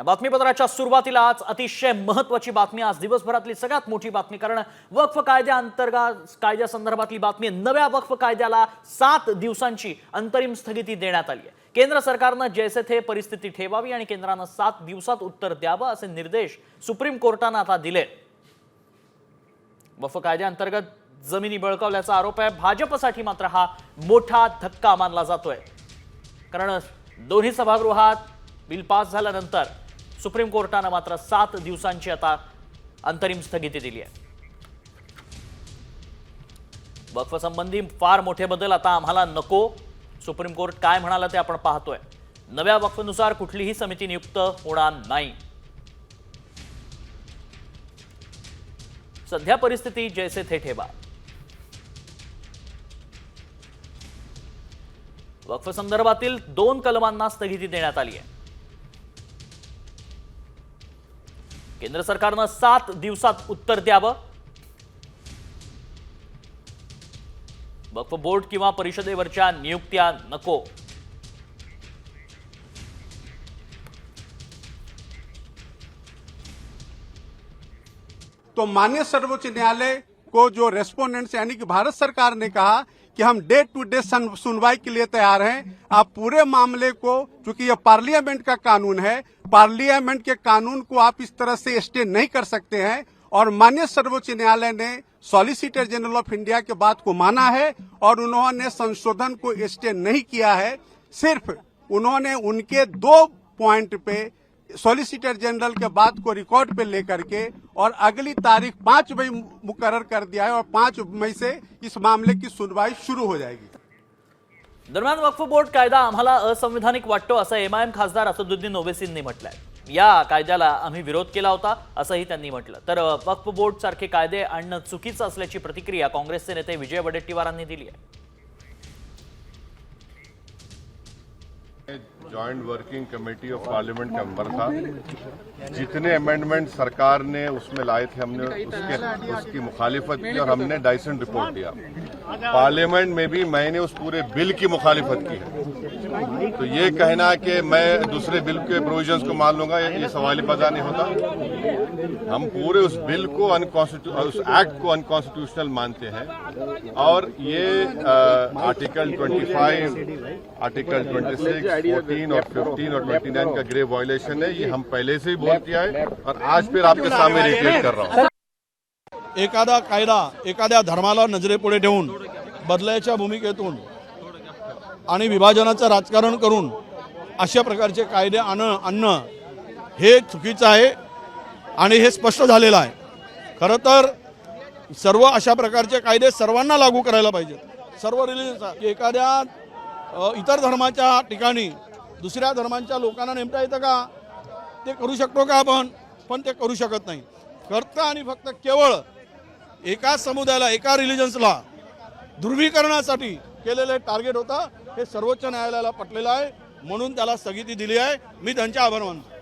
बातमीपत्राच्या सुरुवातीला आज अतिशय महत्त्वाची बातमी, आज दिवसभरातली सगळ्यात मोठी बातमी, कारण वक्फ कायद्यासंदर्भातली बातमी। नव्या वक्फ कायद्याला 7 दिवसांची अंतरिम स्थगिती देण्यात आली आहे। केंद्र सरकारनं जैसे थे परिस्थिती ठेवावी आणि केंद्रानं 7 दिवसात उत्तर द्यावं असे निर्देश सुप्रीम कोर्टानं आता दिले। वक्फ कायद्याअंतर्गत जमिनी बळकावल्याचा आरोप आहे। भाजपसाठी मात्र हा मोठा धक्का मानला जातोय, कारण दोन्ही सभागृहात बिल पास झाल्यानंतर सुप्रीम कोर्टानं मात्र 7 दिवसांची आता अंतरिम स्थगिती दिली आहे। वक्फ संबंधी फार मोठे बदल आता आम्हाला नको, सुप्रीम कोर्ट काय म्हणाला ते आपण पाहतोय। नव्या वक्फनुसार कुठलीही समिती नियुक्त होणार नाही। सध्या परिस्थिती जैसे थे ठेवा। वक्फ संदर्भातील 2 कलमांना स्थगिती देण्यात आली आहे। केंद्र सरकारनं 7 दिवसात उत्तर द्यावं। वक्फ बोर्ड किंवा परिषदेवरच्या नियुक्त्या नको। तो माननीय सर्वोच्च न्यायालय को जो रेस्पोंडेंट्स यानी कि भारत सरकार ने कहा कि हम डे टू डे सुनवाई के लिए तैयार हैं। आप पूरे मामले को, चूंकि यह पार्लियामेंट का कानून है, पार्लियामेंट के कानून को आप इस तरह से स्टे नहीं कर सकते हैं। और माननीय सर्वोच्च न्यायालय ने सॉलिसिटर जनरल ऑफ इंडिया के बात को माना है और उन्होंने संशोधन को स्टे नहीं किया है। सिर्फ उन्होंने उनके 2 पॉइंट पे सॉलिसिटर जनरल के बात को रिकॉर्ड पे लेकर के और अगली तारीख 5 मई मुकर्रर कर दिया है और 5 मई से इस मामले की सुनवाई शुरू हो जाएगी। दरम्यान वक्फ बोर्ड कायदा आम्हाला असंविधानिक वाटतो असं एमआयएम खासदार असदुद्दीन ओवैसींनी म्हटलंय। या कायद्याला आम्ही विरोध केला होता असंही त्यांनी म्हटलं। तर वक्फ बोर्ड सारखे कायदे आणणं चुकीचं असल्याची प्रतिक्रिया काँग्रेसचे नेते विजय वडेट्टीवारांनी दिली आहे। Joint working committee of parliament का मेंबर था। जितने अमेंडमेंट सरकार ने उसमें लाए थे हमने उसकी मुखालिफत की और हमने डाइसेंट रिपोर्ट दिया। पार्लियामेंट में भी मैंने उस पूरे बिल की मुखालिफत की है। तो ये कहना कि मैं दूसरे बिल के प्रोविजंस को मान लूंगा, ये सवाल पैदा नहीं होता। हम पूरे उस बिल को उस एक्ट को अनकॉन्स्टिट्यूशनल मानते हैं और ये आर्टिकल 25, आर्टिकल 26, 14 और 15 और 29 का ग्रेव वायलेशन है। ये हम पहले से ही बोल किया है और आज फिर आपके सामने रिपीट कर रहा हूं। एखादा कायदा एखाद्या धर्माला नजरेपुढे ठेवून बदलायच्या भूमिकेतून आणि विभाजनाचं राजकारण करून अशा प्रकारचे कायदे आणणं हे चुकीचं आहे आणि हे स्पष्ट झालेलं आहे। खरं तर सर्व अशा प्रकारचे कायदे सर्वांना लागू करायला पाहिजेत। सर्व रिलीजन एखाद्या इतर धर्माच्या ठिकाणी दुसऱ्या धर्मांच्या लोकांना नेमता येतं का? ते करू शकतो का आपण? पण ते करू शकत नाही। फक्त आणि फक्त केवळ एका समुदायाला, एका रिलीजन्सला ध्रुवीकरणासाठी केलेले टार्गेट होता। हे सर्वोच्च न्यायालयाला पटलेलं आहे, म्हणून त्याला स्थगिती दिली आहे। मी त्यांचे आभार मानतो।